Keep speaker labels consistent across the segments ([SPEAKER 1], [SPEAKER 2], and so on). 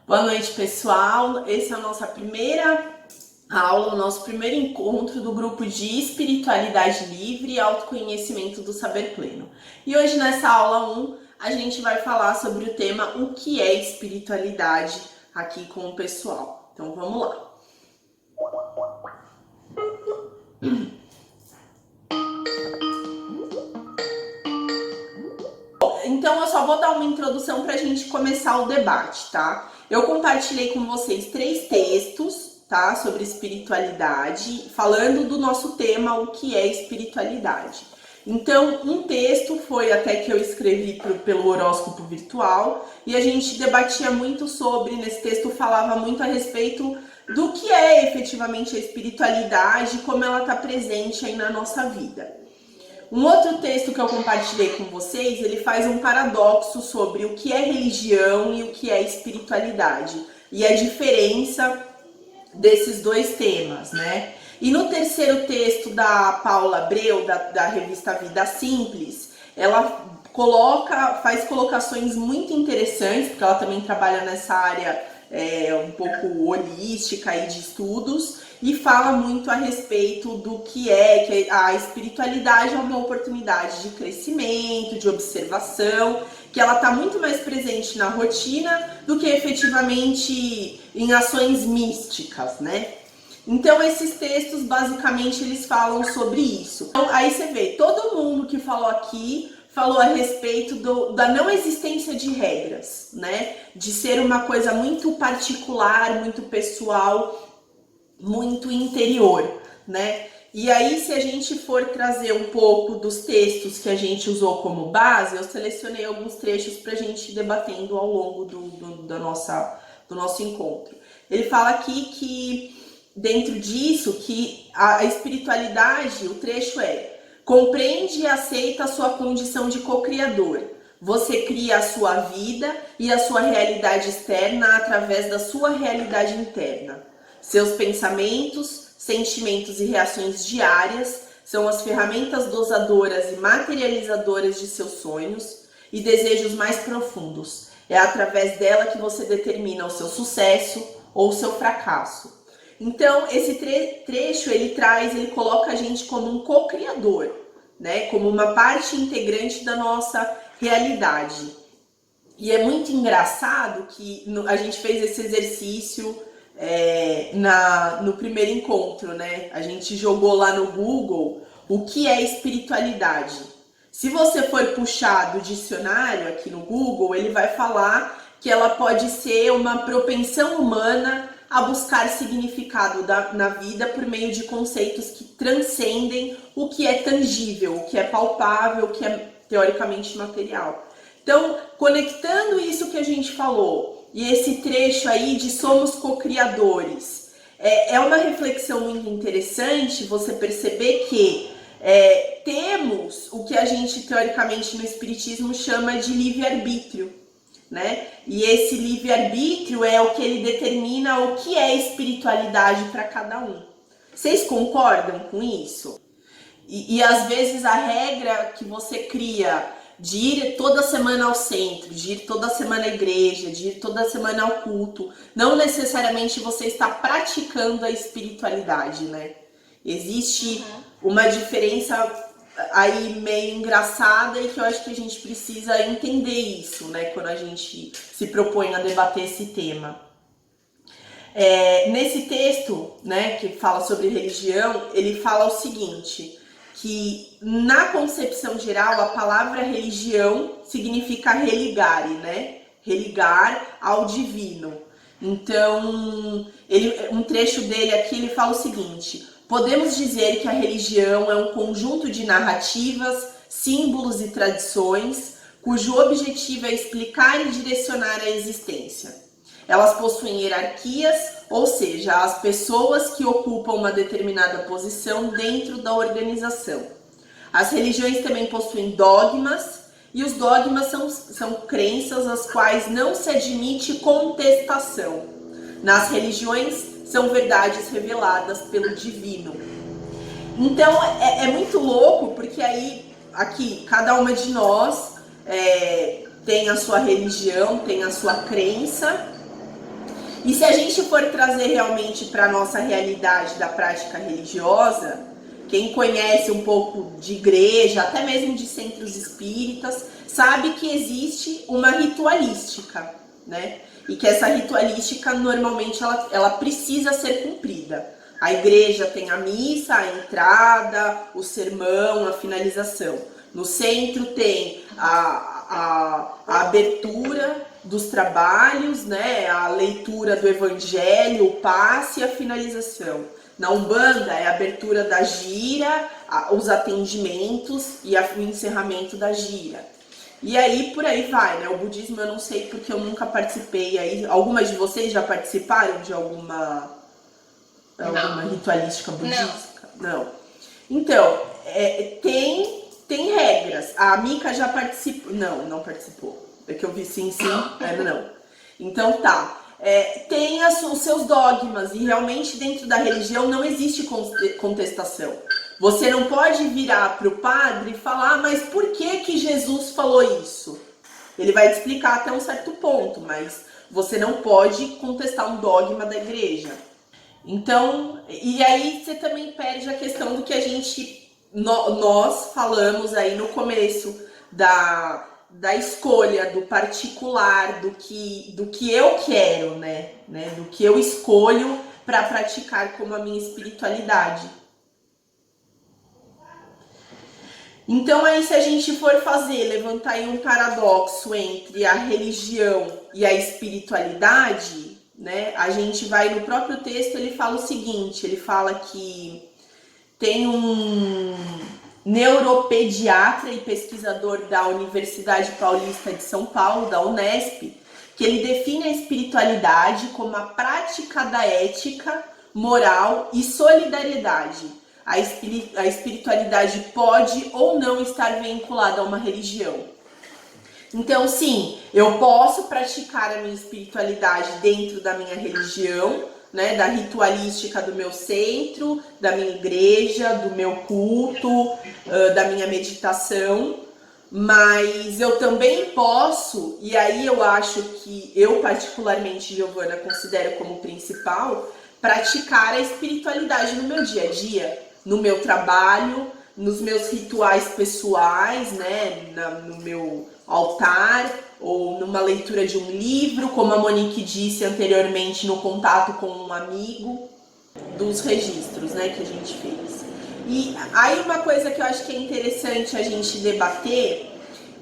[SPEAKER 1] Boa noite, pessoal. Esse é a nossa primeira aula, o nosso primeiro encontro do grupo de Espiritualidade Livre e Autoconhecimento do Saber Pleno. E hoje, nessa aula 1, a gente vai falar sobre o tema o que é espiritualidade aqui com o pessoal. Então, vamos lá. Então, eu só vou dar uma introdução para a gente começar o debate, tá? Eu compartilhei com vocês 3 textos, tá? Sobre espiritualidade, falando do nosso tema, o que é espiritualidade. Então, um texto foi até que eu escrevi pelo horóscopo virtual e a gente debatia muito sobre, nesse texto falava muito a respeito do que é efetivamente a espiritualidade, como ela está presente aí na nossa vida. Um outro texto que eu compartilhei com vocês, ele faz um paradoxo sobre o que é religião e o que é espiritualidade. E a diferença desses dois temas, né? E no terceiro texto da Paula Abreu, da revista Vida Simples, ela faz colocações muito interessantes, porque ela também trabalha nessa área um pouco holística e de estudos, e fala muito a respeito do que a espiritualidade é uma oportunidade de crescimento, de observação, que ela está muito mais presente na rotina do que efetivamente em ações místicas, né? Então, esses textos, basicamente, eles falam sobre isso. Então, aí você vê, todo mundo que falou aqui falou a respeito da não existência de regras, né? De ser uma coisa muito particular, muito pessoal, muito interior, né? E aí, se a gente for trazer um pouco dos textos que a gente usou como base, eu selecionei alguns trechos para a gente ir debatendo ao longo do nosso encontro. Ele fala aqui que, dentro disso, que a espiritualidade, o trecho compreende e aceita a sua condição de co-criador. Você cria a sua vida e a sua realidade externa através da sua realidade interna. Seus pensamentos, sentimentos e reações diárias são as ferramentas dosadoras e materializadoras de seus sonhos e desejos mais profundos. É através dela que você determina o seu sucesso ou o seu fracasso. Então, esse trecho, ele coloca a gente como um co-criador, né? Como uma parte integrante da nossa realidade. E é muito engraçado que a gente fez esse exercício no primeiro encontro, né? A gente jogou lá no Google o que é espiritualidade. Se você for puxar do dicionário aqui no Google, ele vai falar que ela pode ser uma propensão humana a buscar significado na vida por meio de conceitos que transcendem o que é tangível, o que é palpável, o que é teoricamente material. Então, conectando isso que a gente falou e esse trecho aí de somos co-criadores, é uma reflexão muito interessante você perceber que temos o que a gente teoricamente no espiritismo chama de livre-arbítrio, né? E esse livre-arbítrio é o que ele determina o que é espiritualidade para cada um. Vocês concordam com isso? E às vezes a regra que você cria de ir toda semana ao centro, de ir toda semana à igreja, de ir toda semana ao culto, não necessariamente você está praticando a espiritualidade, né? Existe uma diferença aí meio engraçada e que eu acho que a gente precisa entender isso, né? Quando a gente se propõe a debater esse tema. Nesse texto, né, que fala sobre religião, ele fala o seguinte, que na concepção geral a palavra religião significa religare, né? Religar ao divino. Então, um trecho dele aqui, ele fala o seguinte: podemos dizer que a religião é um conjunto de narrativas, símbolos e tradições, cujo objetivo é explicar e direcionar a existência. Elas possuem hierarquias, ou seja, as pessoas que ocupam uma determinada posição dentro da organização. As religiões também possuem dogmas, e os dogmas são crenças às quais não se admite contestação. Nas religiões, são verdades reveladas pelo divino. Então, é muito louco, porque aí, aqui, cada uma de nós tem a sua religião, tem a sua crença, E se a gente for trazer realmente para a nossa realidade da prática religiosa, quem conhece um pouco de igreja, até mesmo de centros espíritas, sabe que existe uma ritualística, né? E que essa ritualística normalmente ela precisa ser cumprida. A igreja tem a missa, a entrada, o sermão, a finalização. No centro tem a abertura dos trabalhos, né? A leitura do evangelho, o passe e a finalização. Na Umbanda é a abertura da gira, os atendimentos e o encerramento da gira. E aí por aí vai, né? O budismo eu não sei porque eu nunca participei. Aí, algumas de vocês já participaram de alguma ritualística budista? Não. Então, tem regras. A Mika já participou. Não participou. É que eu vi sim, não. Então tá. Tem os seus dogmas e realmente dentro da religião não existe contestação. Você não pode virar para o padre e falar, mas por que Jesus falou isso? Ele vai te explicar até um certo ponto, mas você não pode contestar um dogma da igreja. Então, e aí você também perde a questão do que nós falamos aí no começo da escolha, do particular, do que eu quero, né? Do que eu escolho para praticar como a minha espiritualidade. Então aí se a gente for levantar aí um paradoxo entre a religião e a espiritualidade, né? A gente vai no próprio texto, ele fala o seguinte, ele fala que tem um neuropediatra e pesquisador da Universidade Paulista de São Paulo, da Unesp, que ele define a espiritualidade como a prática da ética, moral e solidariedade. A espiritualidade pode ou não estar vinculada a uma religião. Então, sim, eu posso praticar a minha espiritualidade dentro da minha religião, né, da ritualística do meu centro, da minha igreja, do meu culto, da minha meditação, mas eu também posso, e aí eu acho que eu particularmente, Giovana, considero como principal, praticar a espiritualidade no meu dia a dia, no meu trabalho, nos meus rituais pessoais, né, no meu altar, ou numa leitura de um livro, como a Monique disse anteriormente, no contato com um amigo, dos registros, né, que a gente fez. E aí uma coisa que eu acho que é interessante a gente debater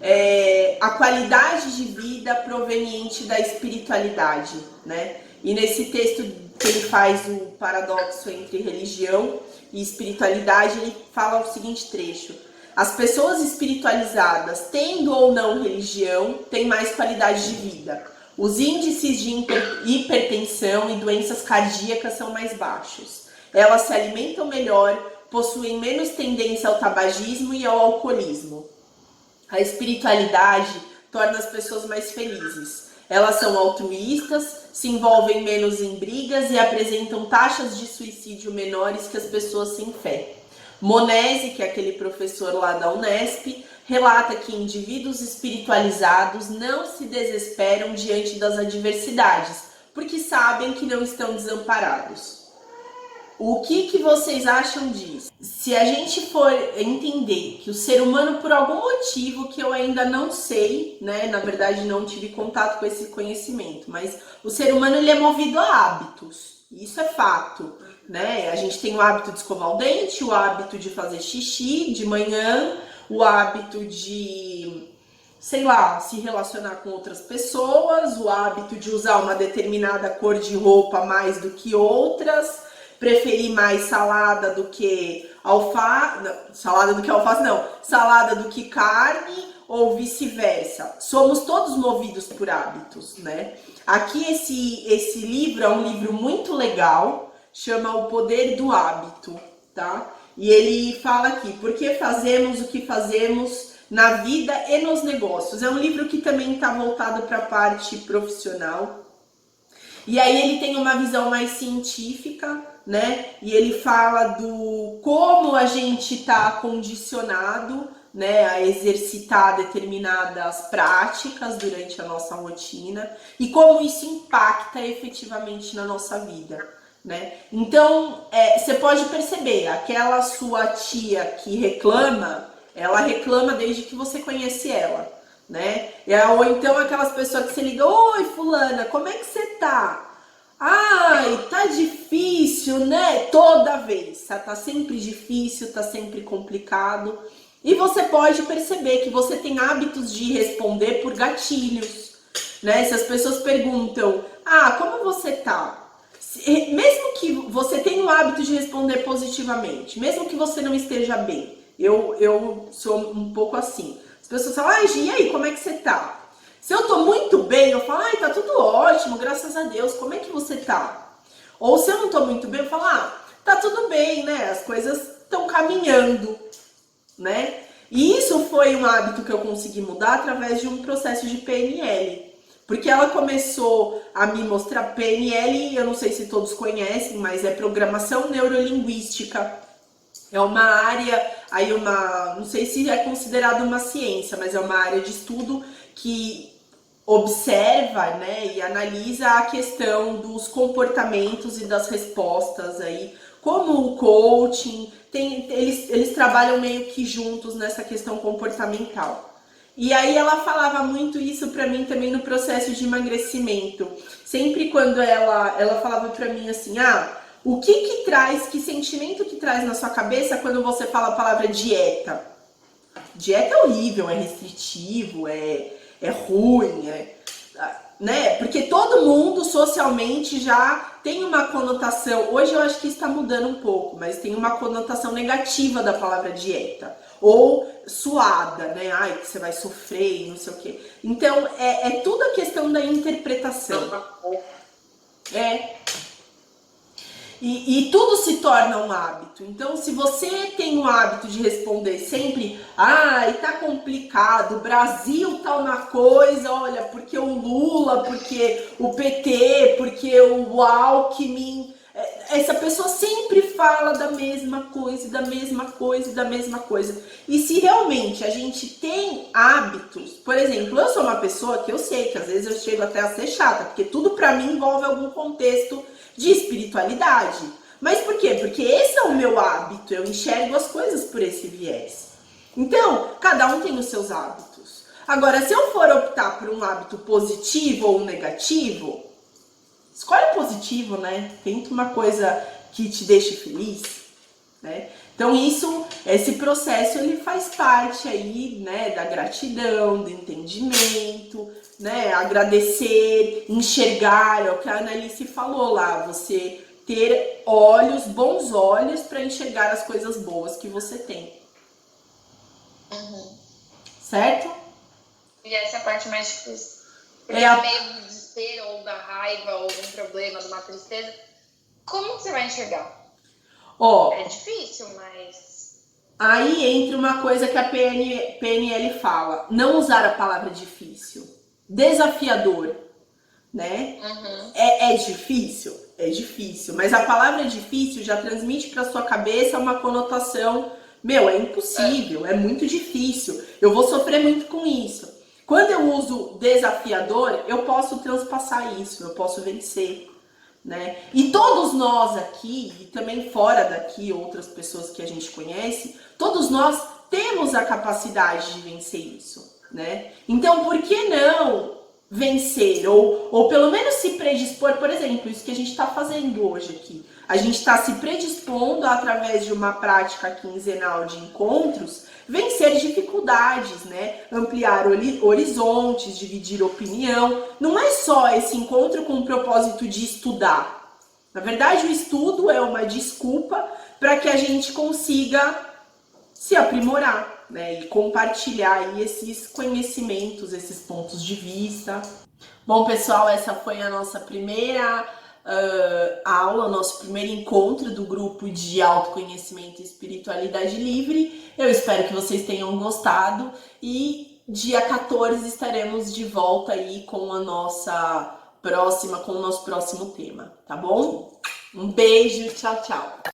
[SPEAKER 1] é a qualidade de vida proveniente da espiritualidade, né? E nesse texto que ele faz o paradoxo entre religião e espiritualidade, ele fala o seguinte trecho: as pessoas espiritualizadas, tendo ou não religião, têm mais qualidade de vida. Os índices de hipertensão e doenças cardíacas são mais baixos. Elas se alimentam melhor, possuem menos tendência ao tabagismo e ao alcoolismo. A espiritualidade torna as pessoas mais felizes. Elas são altruístas, se envolvem menos em brigas e apresentam taxas de suicídio menores que as pessoas sem fé. Monese, que é aquele professor lá da Unesp, relata que indivíduos espiritualizados não se desesperam diante das adversidades, porque sabem que não estão desamparados. O que vocês acham disso? Se a gente for entender que o ser humano, por algum motivo que eu ainda não sei, né, na verdade não tive contato com esse conhecimento, mas o ser humano ele é movido a hábitos, isso é fato, né? A gente tem o hábito de escovar o dente, o hábito de fazer xixi de manhã, o hábito de, sei lá, se relacionar com outras pessoas, o hábito de usar uma determinada cor de roupa mais do que outras, preferir mais salada do que salada do que carne ou vice-versa. Somos todos movidos por hábitos, né? Aqui esse livro é um livro muito legal, chama O Poder do Hábito, tá? E ele fala aqui, por que fazemos o que fazemos na vida e nos negócios. É um livro que também está voltado para a parte profissional. E aí ele tem uma visão mais científica, né? E ele fala do como a gente está condicionado, né, a exercitar determinadas práticas durante a nossa rotina e como isso impacta efetivamente na nossa vida, né? Então, você pode perceber, aquela sua tia que reclama, ela reclama desde que você conhece ela, né? Ou então aquelas pessoas que você liga, oi fulana, como é que você tá? Ai, tá difícil, né? Toda vez, tá sempre difícil, tá sempre complicado. E você pode perceber que você tem hábitos de responder por gatilhos, né? Se as pessoas perguntam, como você tá? Mesmo que você tenha o hábito de responder positivamente, mesmo que você não esteja bem, eu sou um pouco assim. As pessoas falam, Gi, e aí, como é que você tá? Se eu tô muito bem, eu falo, tá tudo ótimo, graças a Deus, como é que você tá? Ou se eu não tô muito bem, eu falo, tá tudo bem, né? As coisas estão caminhando, né? E isso foi um hábito que eu consegui mudar através de um processo de PNL. Porque ela começou a me mostrar PNL, eu não sei se todos conhecem, mas é programação neurolinguística. É uma área, não sei se é considerada uma ciência, mas é uma área de estudo que observa, né, e analisa a questão dos comportamentos e das respostas aí, como o coaching, eles trabalham meio que juntos nessa questão comportamental. E aí ela falava muito isso pra mim também no processo de emagrecimento. Sempre quando ela falava pra mim assim, o que sentimento que traz na sua cabeça quando você fala a palavra dieta? Dieta é horrível, é restritivo, é ruim, né? Porque todo mundo socialmente já tem uma conotação, hoje eu acho que está mudando um pouco, mas tem uma conotação negativa da palavra dieta. Ou suada, né? Que você vai sofrer e não sei o quê. Então, é tudo a questão da interpretação. E tudo se torna um hábito. Então, se você tem o hábito de responder sempre, tá complicado, o Brasil tá uma coisa, olha, porque o Lula, porque o PT, porque o Alckmin, essa pessoa sempre fala da mesma coisa, da mesma coisa, da mesma coisa. E se realmente a gente tem hábitos, por exemplo, eu sou uma pessoa que eu sei que às vezes eu chego até a ser chata, porque tudo pra mim envolve algum contexto de espiritualidade. Mas por quê? Porque esse é o meu hábito, eu enxergo as coisas por esse viés. Então, cada um tem os seus hábitos. Agora, se eu for optar por um hábito positivo ou negativo, escolhe positivo, né? Tenta uma coisa que te deixe feliz, né? Então esse processo ele faz parte aí, né, da gratidão, do entendimento, né, agradecer, enxergar, é o que a Annalice falou lá, você ter bons olhos para enxergar as coisas boas que você tem. Certo?
[SPEAKER 2] E essa é a parte mais difícil. Porque no meio do desespero, ou da raiva, ou de um problema, de uma tristeza, como você vai enxergar? É difícil, mas...
[SPEAKER 1] Aí entra uma coisa que a PNL fala, não usar a palavra difícil, desafiador, né? É difícil? É difícil, mas a palavra difícil já transmite para sua cabeça uma conotação, é impossível, é muito difícil, eu vou sofrer muito com isso. Quando eu uso desafiador, eu posso transpassar isso, eu posso vencer, né? E todos nós aqui, e também fora daqui, outras pessoas que a gente conhece, todos nós temos a capacidade de vencer isso, né? Então, por que não vencer? Ou pelo menos se predispor, por exemplo, isso que a gente está fazendo hoje aqui. A gente está se predispondo, através de uma prática quinzenal de encontros, vencer dificuldades, né? Ampliar horizontes, dividir opinião. Não é só esse encontro com o propósito de estudar. Na verdade, o estudo é uma desculpa para que a gente consiga se aprimorar, né? E compartilhar aí esses conhecimentos, esses pontos de vista. Bom, pessoal, essa foi a nossa primeira aula, nosso primeiro encontro do grupo de autoconhecimento e espiritualidade livre. Eu espero que vocês tenham gostado e dia 14 estaremos de volta aí com o nosso próximo tema, tá bom? Um beijo, tchau, tchau!